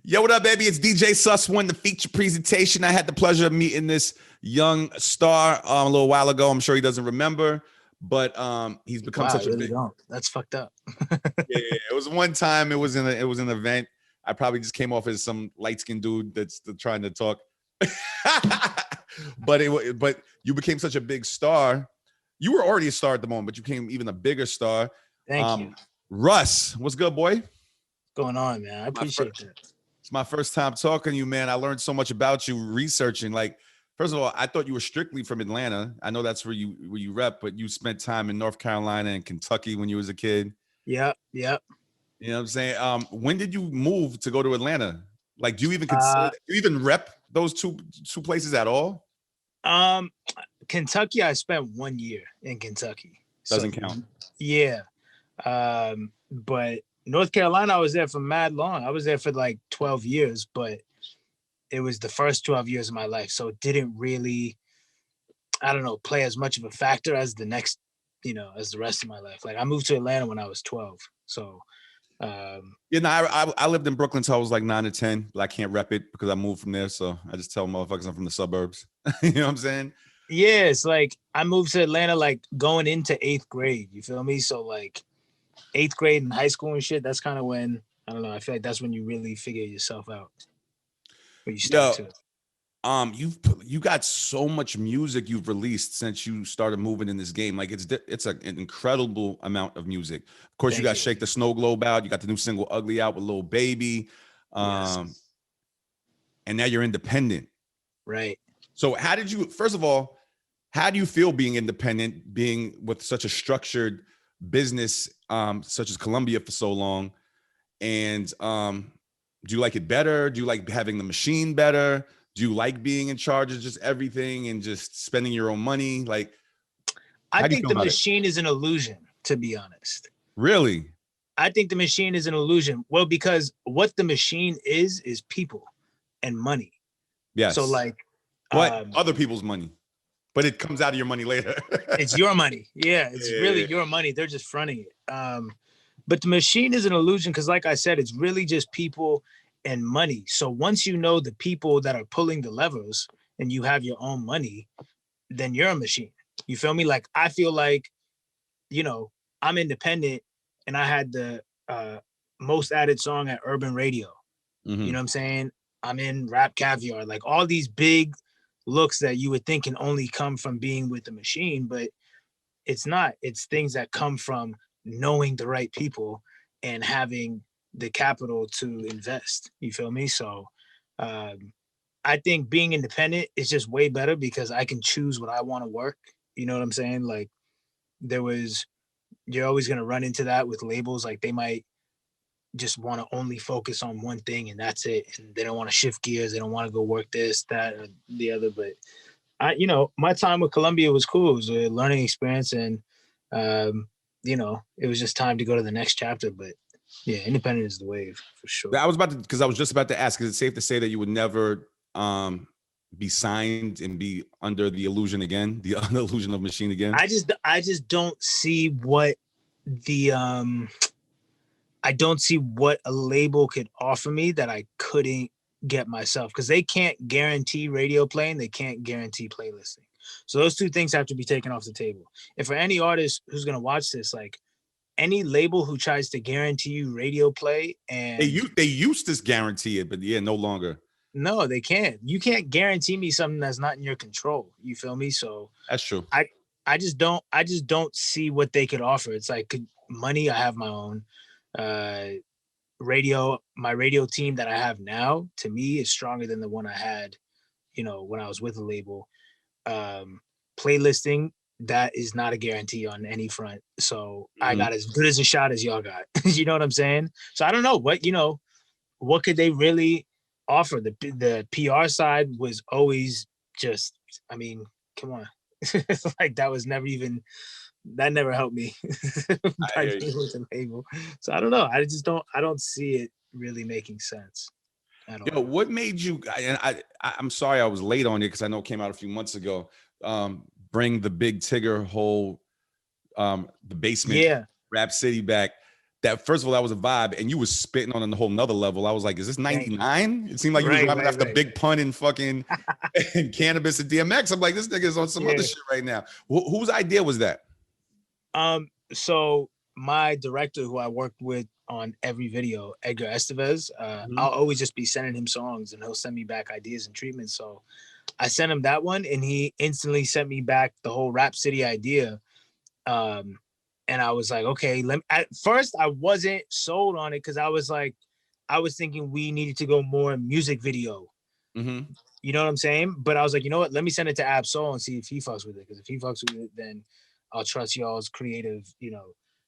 Yo, what up, baby? It's DJ Sus1, the feature presentation. I had the pleasure of meeting this young star a little while ago. I'm sure he doesn't remember, but he's become Wow, I such a really big. don't. That's fucked up. Yeah, it was one time. It was an event. I probably just came off as some light skinned dude that's trying to talk. but you became such a big star. You were already a star at the moment, but you became even a bigger star. Thank you. Russ, what's good, boy? What's going on, man? I appreciate that. It's my first time talking to you, man. I learned so much about you researching. Like, first of all, I thought you were strictly from Atlanta. I know that's where you rep, but you spent time in North Carolina and Kentucky when you was a kid. Yep. You know what I'm saying? When did you move to go to Atlanta? Like, do you even Uh, do you even rep those two places at all? um, Kentucky, I spent 1 year in Kentucky. Doesn't count. Yeah. But North Carolina, I was there for mad long. I was there for like 12 years, but it was the first 12 years of my life. So it didn't really, I don't know, play as much of a factor as the next, as the rest of my life. Like I moved to Atlanta when I was 12. So, I lived in Brooklyn till I was like 9 or 10, but I can't rep it because I moved from there. So I just tell motherfuckers I'm from the suburbs. You know what I'm saying? yeah, it's like I moved to Atlanta like going into 8th grade. You feel me? So like 8th grade in high school and shit, that's kind of when, I don't know, I feel like that's when you really figure yourself out. When you start to. You got so much music you've released since you started moving in this game. Like it's an incredible amount of music. Of course, you got Shake the Snow Globe out. You got the new single Ugly out with Lil Baby. Yes. And now you're independent. Right. So first of all, how do you feel being independent, being with such a structured business such as Columbia for so long? And do you like it better? Do you like having the machine better? Do you like being in charge of just everything and just spending your own money? Like, I think the machine is an illusion, to be honest. Really? I think the machine is an illusion. Well, because what the machine is people and money. Yes. So like, but other people's money, but it comes out of your money later. It's your money. Yeah, it's really your money. They're just fronting it. But the machine is an illusion because, like I said, it's really just people and money. So once you know the people that are pulling the levers and you have your own money, then you're a machine. You feel me? Like I feel like, I'm independent and I had the most added song at Urban Radio. Mm-hmm. You know what I'm saying? I'm in Rap Caviar, like all these big looks that you would think can only come from being with the machine, but it's not. It's things that come from knowing the right people and having the capital to invest. You feel me? So I think being independent is just way better because I can choose what I want to work. You know what I'm saying? Like you're always going to run into that with labels. Like they might just want to only focus on one thing and that's it. And they don't want to shift gears. They don't want to go work this, that, or the other. But my time with Columbia was cool. It was a learning experience and, it was just time to go to the next chapter. But yeah, independent is the wave for sure. I was just about to ask, is it safe to say that you would never be signed and be under the illusion again, the illusion of machine again? I just don't see what I don't see what a label could offer me that I couldn't get myself, because they can't guarantee radio playing, they can't guarantee playlisting. So those two things have to be taken off the table. And for any artist who's going to watch this, like any label who tries to guarantee you radio play, and they used to guarantee it, but yeah, no longer. No, they can't. You can't guarantee me something that's not in your control. You feel me? So that's true. I just don't see what they could offer. It's like money. I have my own radio. My radio team that I have now, to me, is stronger than the one I had, when I was with a label. Playlisting, that is not a guarantee on any front. So I got as good as a shot as y'all got. You know what I'm saying? So I don't know what could they really offer. The PR side was always just, I mean, come on. Like that never helped me. By being with a label. So I don't know. I don't see it really making sense at all. What made you, and I'm sorry I was late on it because I know it came out a few months ago, bring the Big Tigger whole the basement Rap City back. that first of all, that was a vibe, and you was spitting on a whole nother level. I was like, is this 99? It seemed like you was rhyming after Big Pun and fucking and Cannabis and DMX. I'm like, this nigga is on some other shit right now. Whose idea was that? So my director, who I worked with on every video, Edgar Estevez, I'll always just be sending him songs, and he'll send me back ideas and treatments. So I sent him that one, and he instantly sent me back the whole Rap City idea. And I was like, okay, at first I wasn't sold on it because I was thinking we needed to go more music video. Mm-hmm. You know what I'm saying? But I was like, you know what? Let me send it to Ab Soul and see if he fucks with it. Because if he fucks with it, then I'll trust y'all's creative,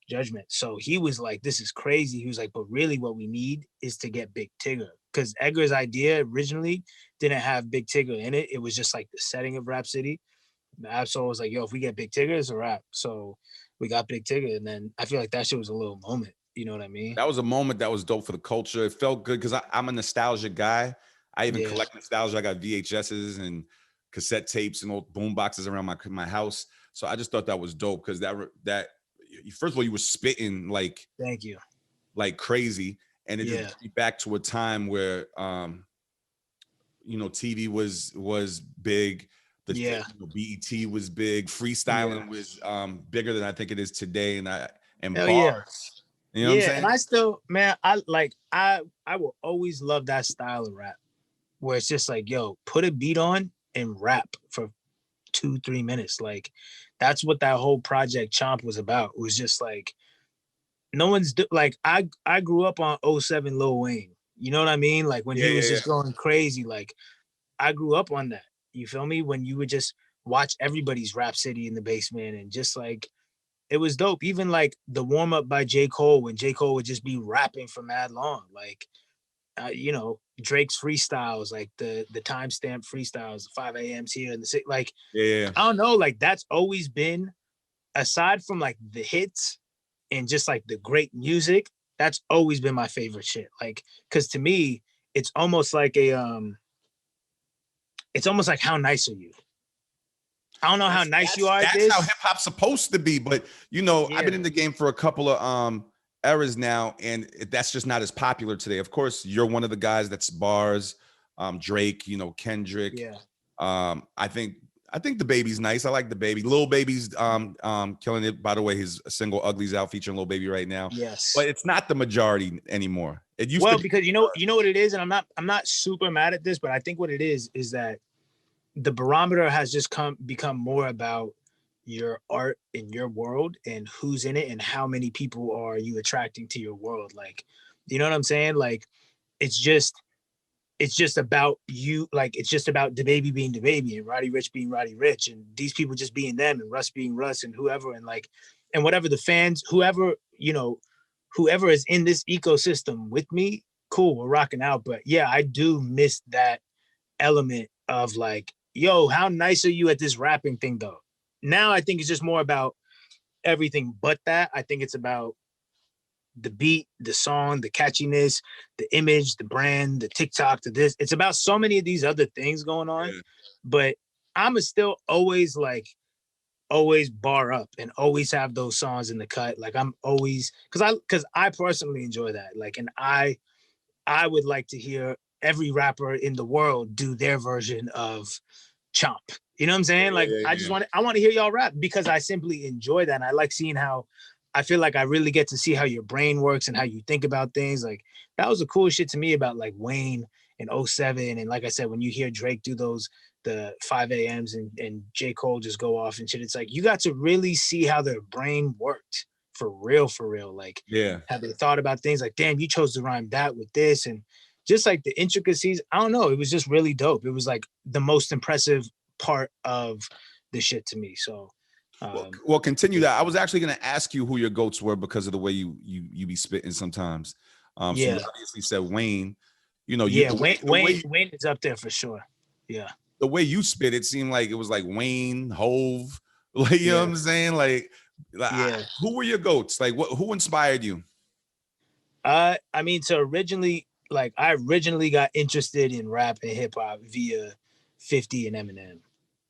judgment. So he was like, this is crazy. He was like, but really what we need is to get Big Tigger. Because Edgar's idea originally didn't have Big Tigger in it. It was just like the setting of Rap City. Ab Soul was like, yo, if we get Big Tigger, it's a rap. So we got Big Tigger. And then I feel like that shit was a little moment. You know what I mean? That was a moment that was dope for the culture. It felt good because I'm a nostalgia guy. I even collect nostalgia. I got VHSs and cassette tapes and old boom boxes around my house. So I just thought that was dope because that first of all, you were spitting like, thank you, like crazy, and it just took me back to a time where TV was big. BET was big. Freestyling was bigger than I think it is today, and bars. You know what I'm saying? And I still, man, I will always love that style of rap where it's just like, yo, put a beat on and rap for 2-3 minutes. Like that's what that whole Project Chomp was about. It was just like no one's like I grew up on 07 Lil Wayne. You know what I mean? Like when he was just going crazy. Like I grew up on that. You feel me? When you would just watch everybody's Rap City in the basement and just like it was dope. Even like the warm up by J. Cole, when J. Cole would just be rapping for mad long. Like Drake's freestyles, like the timestamp freestyles, 5 a.m.s here in the city. Like I don't know, like that's always been, aside from like the hits and just like the great music, that's always been my favorite shit. Like, cause to me, it's almost like it's almost like how nice are you? I don't know how nice you are. That's how hip hop's supposed to be. But I've been in the game for a couple of eras now, and that's just not as popular today. Of course, you're one of the guys that's bars, Drake, Kendrick. Yeah. I think the Baby's nice. I like the Baby. Lil Baby's killing it. By the way, his single "Ugly's" out featuring Lil Baby right now. Yes. But it's not the majority anymore. It used to be, because you know what it is, and I'm not super mad at this, but I think what it is that the barometer has just become more about your art in your world and who's in it and how many people are you attracting to your world. Like, you know what I'm saying? Like, it's just about you. Like, it's just about DaBaby being DaBaby and Roddy Ricch being Roddy Ricch and these people just being them and Russ being Russ and whoever, and like, and whatever the fans, whoever is in this ecosystem with me, cool, we're rocking out. But yeah, I do miss that element of like, yo, how nice are you at this rapping thing though? Now I think it's just more about everything but that. I think it's about the beat, the song, the catchiness, the image, the brand, the TikTok, the this. It's about so many of these other things going on. Yeah. But I'm still always bar up and always have those songs in the cut. Like I'm always, because I personally enjoy that. Like, and I would like to hear every rapper in the world do their version of Chomp. You know what I'm saying? Like, I want to hear y'all rap because I simply enjoy that. And I like seeing how, I feel like I really get to see how your brain works and how you think about things. Like, that was the cool shit to me about like Wayne and 07. And like I said, when you hear Drake do the 5 a.m.s and J. Cole just go off and shit, it's like, you got to really see how their brain worked for real. Like, how they thought about things like, damn, you chose to rhyme that with this. And just like the intricacies, I don't know. It was just really dope. It was like the most impressive part of the shit to me. So, well, continue that. I was actually going to ask you who your goats were because of the way you be spitting sometimes. So you obviously said Wayne. Wayne is up there for sure. Yeah. The way you spit, it seemed like it was like Wayne, Hove. Like, you know what I'm saying? Like who were your goats? Like, who inspired you? I mean, I originally got interested in rap and hip hop via 50 and Eminem.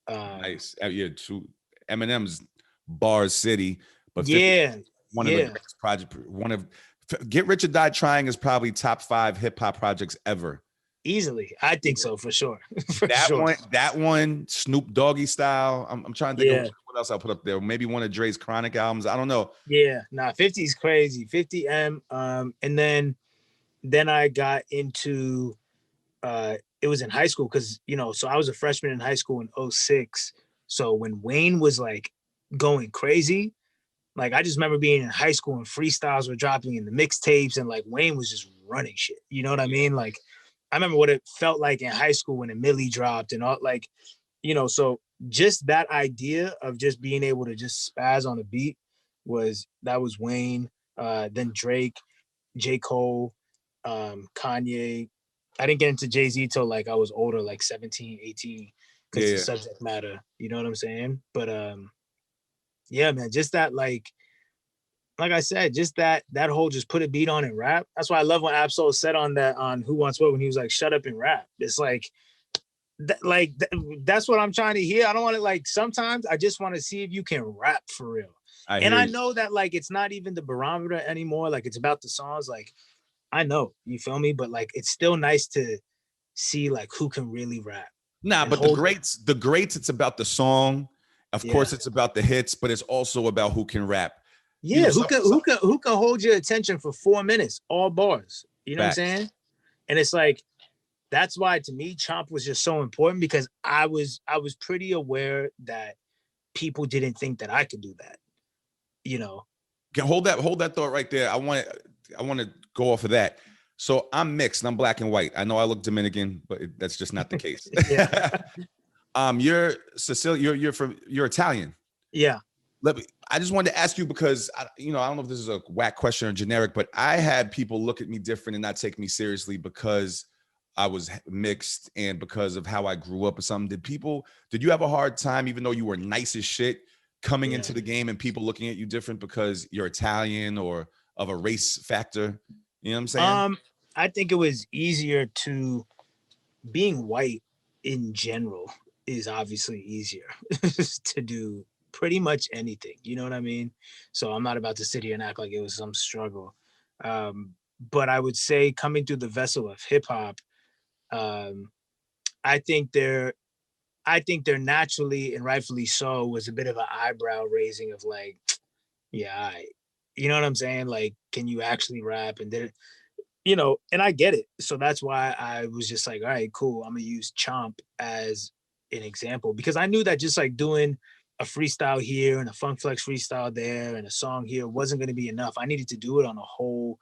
Nice. Yeah, true. Eminem's Bars City, but 50, one of the greatest project. Get Rich or Die Trying is probably top 5 hip hop projects ever. Easily. I think so, for sure. For That sure. one, Snoop Doggy Style. I'm trying to think Yeah. of what else I put up there. Maybe one of Dre's Chronic albums. I don't know. Yeah. Nah, 50 is crazy. 50M. And then I got into it was in high school because so I was a freshman in high school in '06. So when Wayne was like going crazy, like I just remember being in high school and freestyles were dropping in the mixtapes and like Wayne was just running shit. You know what I mean? Like I remember what it felt like in high school when a Millie dropped and all like, so just that idea of just being able to just spaz on a beat was Wayne, then Drake, J. Cole, Kanye. I didn't get into Jay-Z till like I was older, like 17, 18, because the Yeah. subject matter, you know what I'm saying? But yeah, man, just that like I said, just that whole just put a beat on and rap. That's why I love when Absol said on Who Wants What when he was like, shut up and rap. It's like that's what I'm trying to hear. I don't want to like sometimes I just want to see if you can rap for real. I know that like it's not even the barometer anymore. Like it's about the songs. Like I know, you feel me? But like it's still nice to see like who can really rap. Nah, but the greats, it's about the song. Of course, it's about the hits, but it's also about who can rap. Yeah, who can hold your attention for 4 minutes, all bars. You know Facts. what I'm saying? And it's like that's why to me Chomp was just so important because I was pretty aware that people didn't think that I could do that. Hold that thought right there. I want to go off of that. So I'm mixed. I'm black and white. I know I look Dominican, but that's just not the case. You're Sicilian. You're Italian. Yeah. I just wanted to ask you because I don't know if this is a whack question or generic, but I had people look at me different and not take me seriously because I was mixed and because of how I grew up or something. Did you have a hard time, even though you were nice as shit, coming into the game and people looking at you different because you're Italian or of a race factor? You know what I'm saying? I think it was easier being white in general is obviously easier to do pretty much anything. You know what I mean? So I'm not about to sit here and act like it was some struggle. But I would say coming through the vessel of hip hop, I think there naturally and rightfully so was a bit of an eyebrow raising of like, yeah, you know what I'm saying? Like, can you actually rap? And then, and I get it. So that's why I was just like, all right, cool. I'm gonna use Chomp as an example because I knew that just like doing a freestyle here and a Funk Flex freestyle there and a song here wasn't gonna be enough. I needed to do it on a whole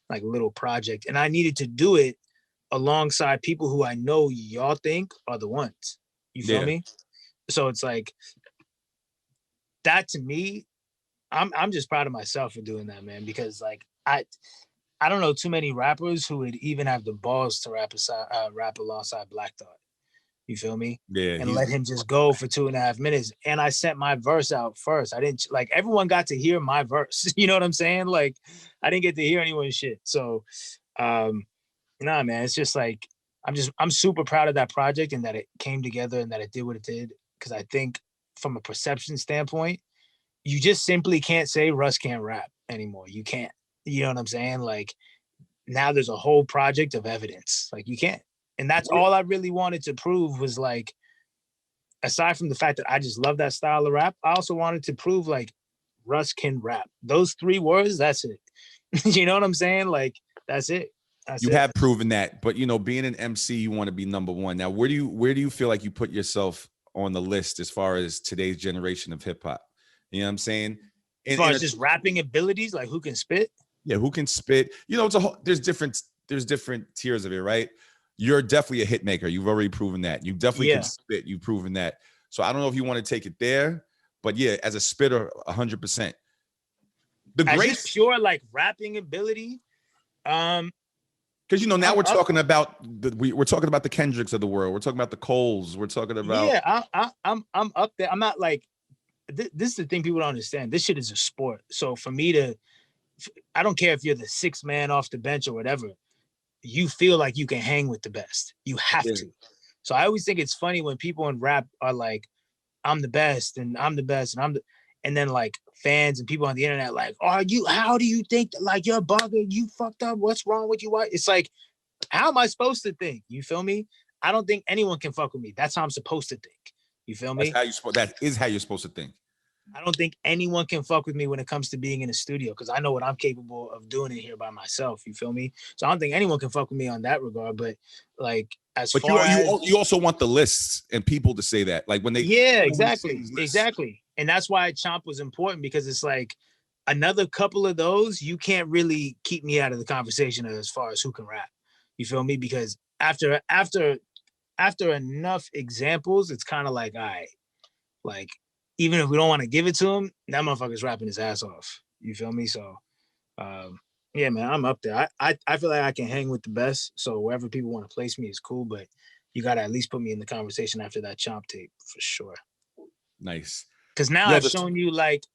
like little project, and I needed to do it alongside people who I know y'all think are the ones. You feel me? So it's like that to me, I'm just proud of myself for doing that, man, because like I don't know too many rappers who would even have the balls to rap alongside Black Thought. You feel me? Yeah. And let him just go for 2.5 minutes. And I sent my verse out first. I didn't like everyone got to hear my verse. You know what I'm saying? Like I didn't get to hear anyone's shit. So nah, man, it's just like I'm super proud of that project and that it came together and that it did what it did. Cause I think from a perception standpoint, you just simply can't say Russ can't rap anymore. You can't. You know what I'm saying? Like now there's a whole project of evidence. Like you can't. And that's all I really wanted to prove was like, aside from the fact that I just love that style of rap, I also wanted to prove like Russ can rap. Those 3 words, that's it. You know what I'm saying? Like that's it. You have proven that, but being an MC, you want to be number one. Now, where do you feel like you put yourself on the list as far as today's generation of hip hop? You know what I'm saying? As far as just rapping abilities, like who can spit? Yeah, who can spit? It's there's different tiers of it, right? You're definitely a hit maker. You've already proven that. You definitely can spit. You've proven that. So I don't know if you want to take it there, but yeah, as a spitter, 100%. The great pure like rapping ability. Because now we're talking about we're talking about the Kendricks of the world. We're talking about the Coles. We're talking about I'm up there. I'm not like this is the thing people don't understand. This shit is a sport. So for me I don't care if you're the 6th man off the bench or whatever. You feel like you can hang with the best. You have to. So I always think it's funny when people in rap are like, I'm the best and I'm the best and and then like fans and people on the internet like, how do you think that, like, you're bugging, you fucked up, what's wrong with you? What? It's like, how am I supposed to think? You feel me? I don't think anyone can fuck with me. That's how I'm supposed to think. You feel me? That is how you're supposed to think. I don't think anyone can fuck with me when it comes to being in a studio because I know what I'm capable of doing it here by myself. You feel me? So I don't think anyone can fuck with me on that regard. But like, but you also want the lists and people to say that, like when they exactly. And that's why Chomp was important, because it's like another couple of those, you can't really keep me out of the conversation as far as who can rap. You feel me? Because after enough examples, it's kind of like, all right, like, even if we don't want to give it to him, that motherfucker's rapping his ass off. You feel me? So, yeah, man, I'm up there. I feel like I can hang with the best. So wherever people want to place me is cool, but you got to at least put me in the conversation after that Chomp tape for sure. Nice. Because now I've shown you, like,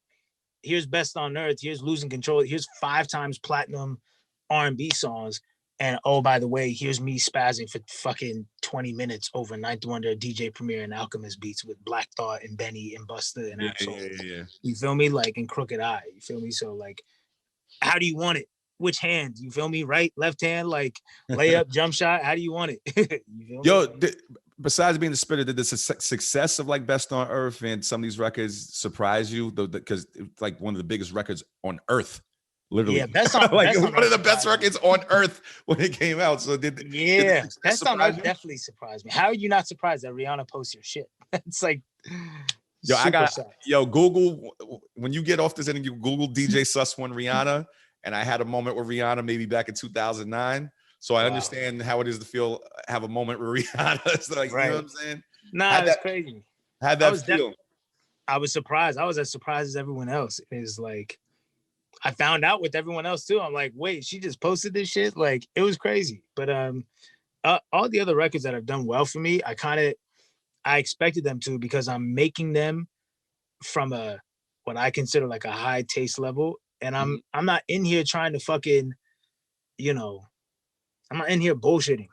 here's Best on Earth, here's Losing Control, here's 5 times platinum R&B songs. And oh, by the way, here's me spazzing for fucking 20 minutes over Ninth Wonder, DJ Premier, and Alchemist beats with Black Thought and Benny and Busta and Absol. Yeah. You feel me? Like, in Crooked Eye. You feel me? So, like, how do you want it? Which hand? You feel me? Right, left hand, like layup, jump shot. How do you want it? You feel me? Besides being the spitter, did the success of like Best on Earth and some of these records surprise you? Because it's like one of the biggest records on earth. Literally, yeah, Best on like one of the best records on earth when it came out. So Best on Earth definitely surprised me. How are you not surprised that Rihanna posts your shit? It's like, Google, when you get off this and you Google DJ Sus One Rihanna, and I had a moment with Rihanna maybe back in 2009. So I understand how it is to have a moment with Rihanna. It's like, you know what I'm saying? Nah, it's crazy. How'd that feel? I was surprised. I was as surprised as everyone else. It's like, I found out with everyone else too. I'm like, wait, she just posted this shit? Like, it was crazy. But all the other records that have done well for me, I expected them to, because I'm making them from what I consider like a high taste level. And I'm not in here trying to fucking, I'm not in here bullshitting.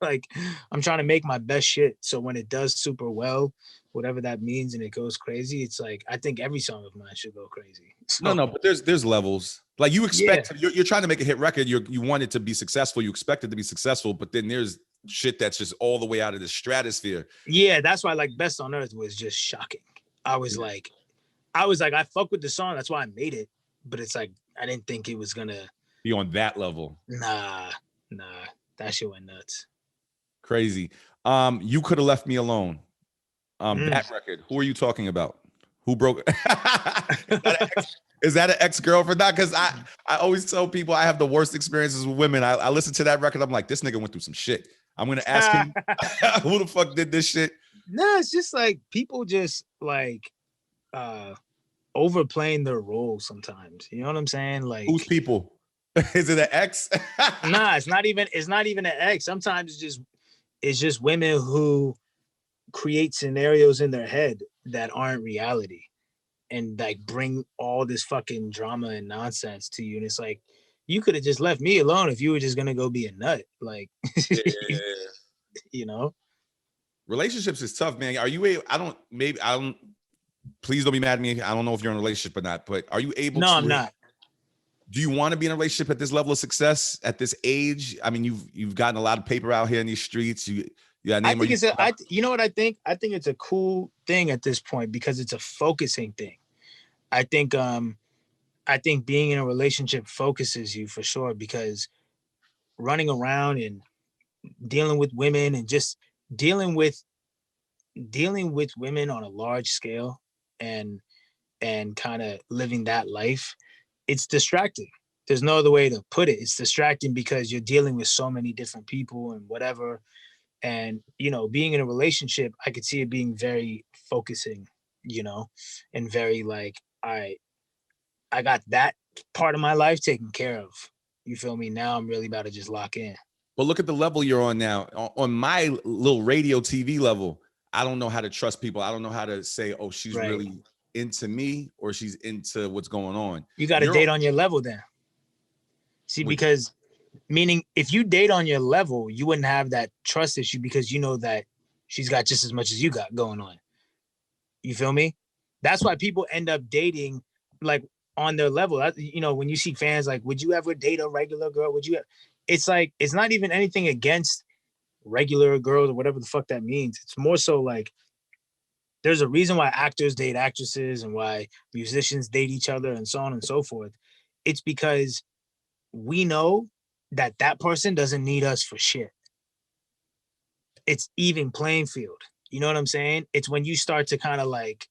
Like, I'm trying to make my best shit. So when it does super well, whatever that means, and it goes crazy, it's like, I think every song of mine should go crazy. So, no, but there's levels. Like, you expect, you're trying to make a hit record. You want it to be successful. You expect it to be successful, but then there's shit that's just all the way out of the stratosphere. Yeah, that's why, like, Best on Earth was just shocking. I was like, I fuck with the song. That's why I made it. But it's like, I didn't think it was gonna be on that level. Nah, that shit went nuts. Crazy. You Could Have Left Me Alone. That record. Who are you talking about? Who broke it? Is that an ex-girlfriend? Not, because I always tell people I have the worst experiences with women. I listen to that record. I'm like, this nigga went through some shit. I'm gonna ask him who the fuck did this shit. No, it's just like people just like overplaying their role sometimes. You know what I'm saying? Like, who's people? Is it an ex? Nah, it's not even an ex. Sometimes it's just women who create scenarios in their head that aren't reality, and like bring all this fucking drama and nonsense to you. And it's like, you could have just left me alone if you were just gonna go be a nut. Like, you know, relationships is tough, man. Are you able? I don't. Please don't be mad at me. I don't know if you're in a relationship or not, but are you able? No, I'm not. Do you want to be in a relationship at this level of success at this age? I mean, you've gotten a lot of paper out here in these streets. You know what I think? I think it's a cool thing at this point because it's a focusing thing. I think being in a relationship focuses you for sure, because running around and dealing with women and just dealing with women on a large scale and kind of living that life, it's distracting. There's no other way to put it. It's distracting because you're dealing with so many different people and whatever. And, being in a relationship, I could see it being very focusing, and very like, all right, I got that part of my life taken care of. You feel me? Now I'm really about to just lock in. But look at the level you're on now. On my little radio TV level, I don't know how to trust people. I don't know how to say, oh, she's really into me or she's into what's going on. You got to date on your level then. See, because meaning if you date on your level, you wouldn't have that trust issue because you know that she's got just as much as you got going on. You feel me? That's why people end up dating like on their level. You know, when you see fans like, would you ever date a regular girl? Would you? It's like, it's not even anything against regular girls or whatever the fuck that means. It's more so like, there's a reason why actors date actresses and why musicians date each other and so on and so forth. It's because we know that that person doesn't need us for shit. It's even playing field. You know what I'm saying? It's when you start to kind of like,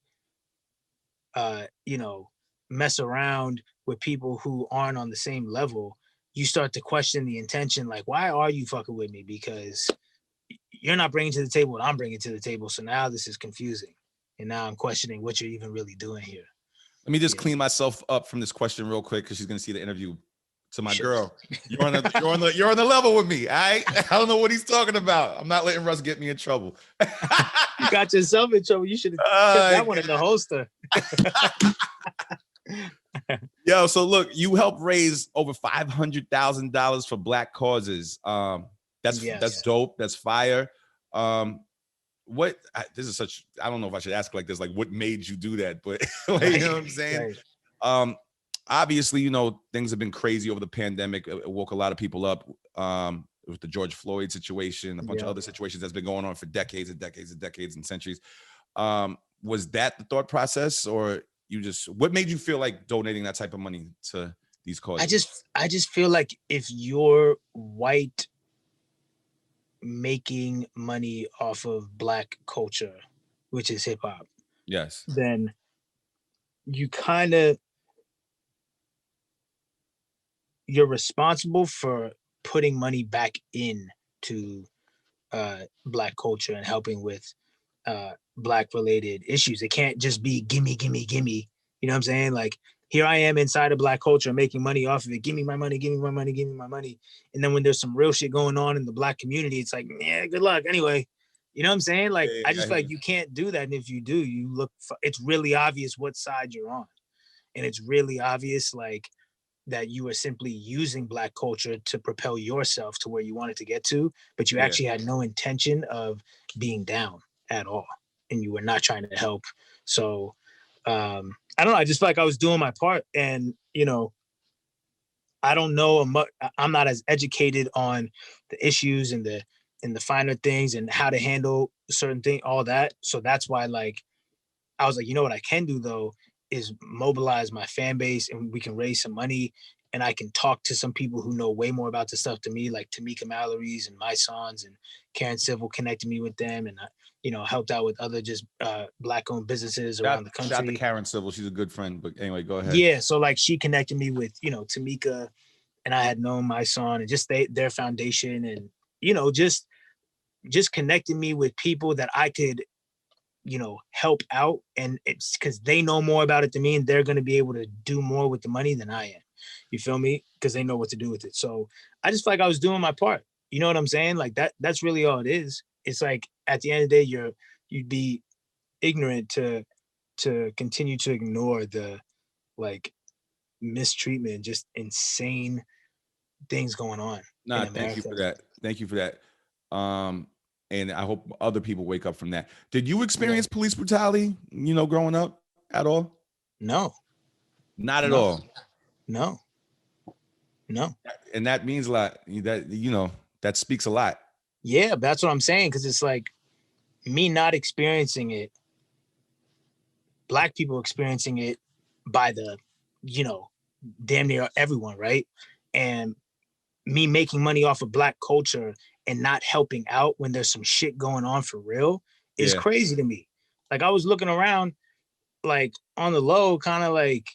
you know, mess around with people who aren't on the same level, you start to question the intention. Like, why are you fucking with me? Because you're not bringing to the table what I'm bringing to the table. So now this is confusing. And now I'm questioning what you're even really doing here. Let me just clean myself up from this question real quick, because she's gonna see the interview. To my Shit. girl, you're on the level with me. I don't know what he's talking about. I'm not letting Russ get me in trouble. You got yourself in trouble. You should have kept that one in the holster. Yo, so look, you helped raise over $500,000 for Black causes. That's dope. That's fire. This is such, I don't know if I should ask like this, like what made you do that, but like, you know what I'm saying? Right. Obviously, you know, things have been crazy over the pandemic. It woke a lot of people up with the George Floyd situation, a bunch of other situations that's been going on for decades and decades and decades and centuries. Was that the thought process, or what made you feel like donating that type of money to these causes? I just feel like if you're white making money off of Black culture, which is hip hop, yes, then you kind of, you're responsible for putting money back in to Black culture and helping with Black related issues. It can't just be gimme, gimme, gimme. You know what I'm saying? Like, here I am inside of Black culture making money off of it. Give me my money, give me my money, give me my money. And then when there's some real shit going on in the Black community, it's like, yeah, good luck. Anyway, you know what I'm saying? Like, I just feel like you can't do that. And if you do, you look, it's really obvious what side you're on. And it's really obvious, like, that you were simply using Black culture to propel yourself to where you wanted to get to, but you actually had no intention of being down at all. And you were not trying to help. So I don't know. I just feel like I was doing my part. And, you know, I don't know. I'm not as educated on the issues and the finer things and how to handle certain things, all that. So that's why, like, I was like, you know what I can do though is mobilize my fan base, and we can raise some money, and I can talk to some people who know way more about this stuff to me, like Tamika Mallory's and my sons, and Karen Civil connected me with them, and you know, helped out with other just Black-owned businesses around the country. Shout out to Karen Civil, she's a good friend. But anyway, go ahead. Yeah, so like she connected me with, you know, Tamika, and I had known my son, and just their foundation, and you know, just connected me with people that I could, you know, help out. And it's because they know more about it than me, and they're going to be able to do more with the money than I am. You feel me? Because they know what to do with it. So I just feel like I was doing my part. You know what I'm saying? Like that's really all it is. It's like at the end of the day, you'd be ignorant to continue to ignore the like mistreatment, just insane things going on. Nah, thank you for that. Thank you for that. And I hope other people wake up from that. Did you experience police brutality, you know, growing up at all? No. Not at all. No. And that means a lot. That, you know, that speaks a lot. Yeah, that's what I'm saying. Because it's like me not experiencing it, Black people experiencing it by the, you know, damn near everyone, right? And me making money off of Black culture and not helping out when there's some shit going on for real is crazy to me. Like, I was looking around, like, on the low, kind of like,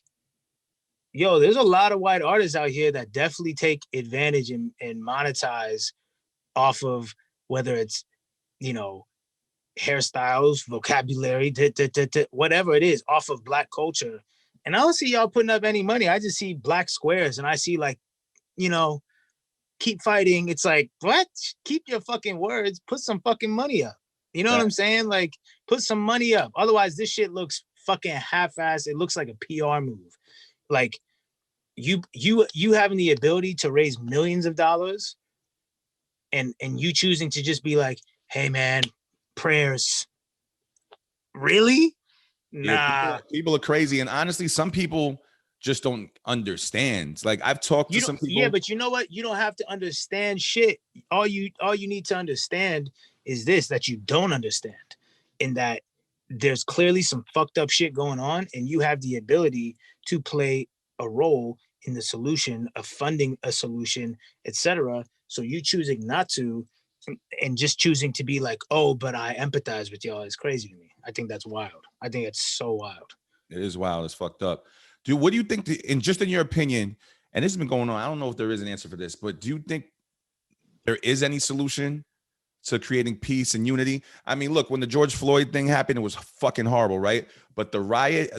yo, there's a lot of white artists out here that definitely take advantage and monetize off of whether it's, you know, hairstyles, vocabulary, whatever it is, off of Black culture. And I don't see y'all putting up any money. I just see Black squares, and I see, like, you know, keep fighting. It's like, what? Keep your fucking words. Put some fucking money up. You know what I'm saying? Like, put some money up. Otherwise, this shit looks fucking half-assed. It looks like a PR move. Like, you having the ability to raise millions of dollars, and you choosing to just be like, hey man, prayers. Really? Nah. Yeah, people are crazy. And honestly, some people just don't understand. Like I've talked to some people. Yeah, but you know what? You don't have to understand shit. All you need to understand is this, that you don't understand, in that there's clearly some fucked up shit going on, and you have the ability to play a role in the solution of funding a solution, etc. So you choosing not to, and just choosing to be like, oh, but I empathize with y'all, is crazy to me. I think that's wild. I think it's so wild. It is wild. It's fucked up. Dude, what do you think, just in your opinion, and this has been going on, I don't know if there is an answer for this, but do you think there is any solution to creating peace and unity? I mean, look, when the George Floyd thing happened, it was fucking horrible, right? But the riot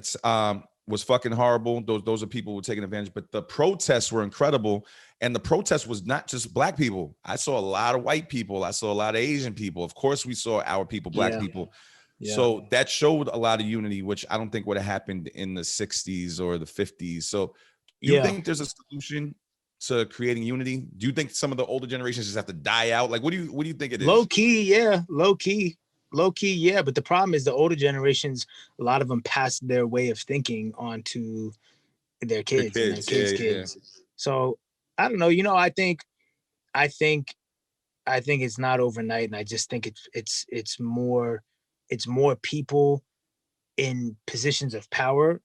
was fucking horrible. Those are people who were taking advantage, but the protests were incredible. And the protest was not just black people. I saw a lot of white people. I saw a lot of Asian people. Of course, we saw our people, black people. Yeah. So that showed a lot of unity, which I don't think would have happened in the 60s or the 50s. So you think there's a solution to creating unity? Do you think some of the older generations just have to die out? Like, what do you think it is? Low key, yeah. But the problem is the older generations, a lot of them pass their way of thinking on to their kids and their kids. So I don't know. I think it's not overnight, and I just think it's more people in positions of power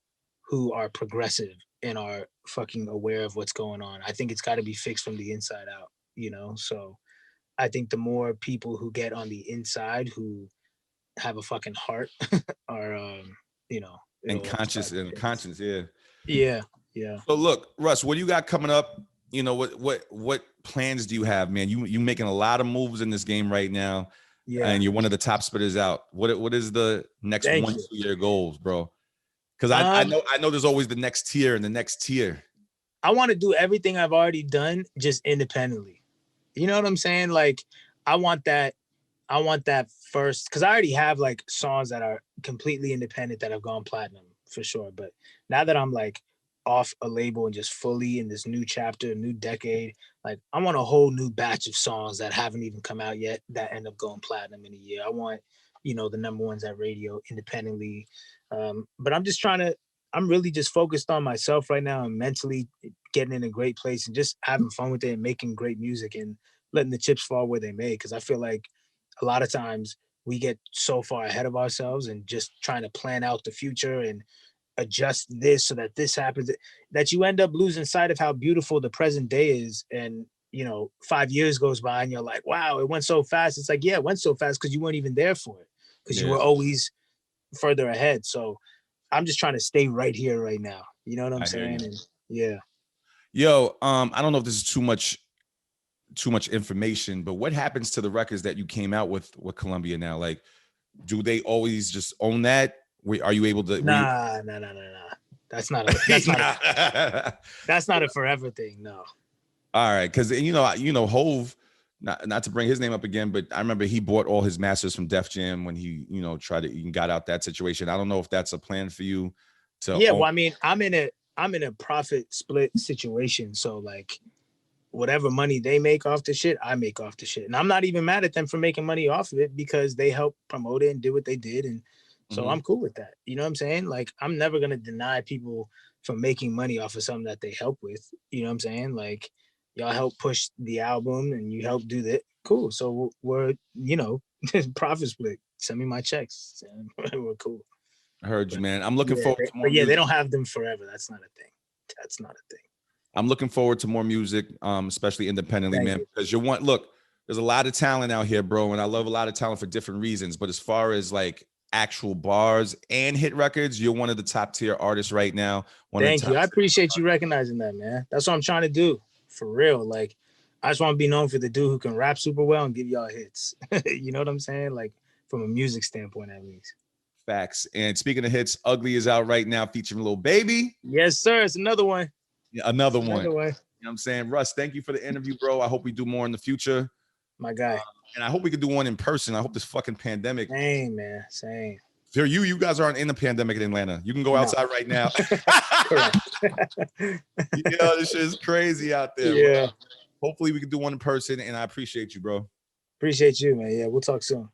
who are progressive and are fucking aware of what's going on. I think it's got to be fixed from the inside out. So I think the more people who get on the inside who have a fucking heart are, and conscience, yeah. So look, Russ, what do you got coming up? What plans do you have, man? You making a lot of moves in this game right now, and you're one of the top spitters out. What is the next 1-2 year goals, bro? Because I know there's always the next tier and the next tier. I want to do everything I've already done just independently. You know what I'm saying? Like, I want that first, because I already have like songs that are completely independent that have gone platinum for sure. But now that I'm like off a label and just fully in this new chapter, new decade, like I want a whole new batch of songs that haven't even come out yet that end up going platinum in a year. I want, the number ones at radio independently. But I'm really just focused on myself right now and mentally getting in a great place and just having fun with it and making great music and letting the chips fall where they may. Cause I feel like a lot of times we get so far ahead of ourselves and just trying to plan out the future and adjust this so that this happens, that you end up losing sight of how beautiful the present day is. And 5 years goes by and you're like, wow, it went so fast. It's like, yeah, it went so fast because you weren't even there for it, because you were always further ahead. So I'm just trying to stay right here, right now. You know what I'm saying? And Yo, I don't know if this is too much information, but what happens to the records that you came out with Columbia now? Like, do they always just own that? Are you able to? Nah. That's not a forever thing. No. All right, because Hove, not to bring his name up again, but I remember he bought all his masters from Def Jam when he tried to got out that situation. I don't know if that's a plan for you to. Yeah, well, I mean, I'm in a profit split situation, so like whatever money they make off the shit, I make off the shit. And I'm not even mad at them for making money off of it because they helped promote it and did what they did. And so I'm cool with that. You know what I'm saying? Like, I'm never going to deny people from making money off of something that they help with. You know what I'm saying? Like, y'all help push the album and you help do that. Cool. So we're, profit split. Send me my checks. We're cool. I heard you, man. I'm looking forward to more music. They don't have them forever. That's not a thing. I'm looking forward to more music, especially independently, man, because look, there's a lot of talent out here, bro. And I love a lot of talent for different reasons. But as far as like actual bars and hit records, you're one of the top tier artists right now. Thank you. I appreciate you recognizing that, man. That's what I'm trying to do, for real. Like, I just want to be known for the dude who can rap super well and give y'all hits. You know what I'm saying? Like, from a music standpoint, at least. Facts. And speaking of hits, Ugly is out right now featuring Lil Baby. Yes, sir. It's another one. Yeah, another one. You know what I'm saying? Russ, thank you for the interview, bro. I hope we do more in the future. My guy. And I hope we could do one in person. I hope this fucking pandemic. Same, man. Same. For you guys aren't in the pandemic in Atlanta. You can go outside right now. This shit is crazy out there. Yeah. Bro. Hopefully we can do one in person, and I appreciate you, bro. Appreciate you, man. Yeah, we'll talk soon.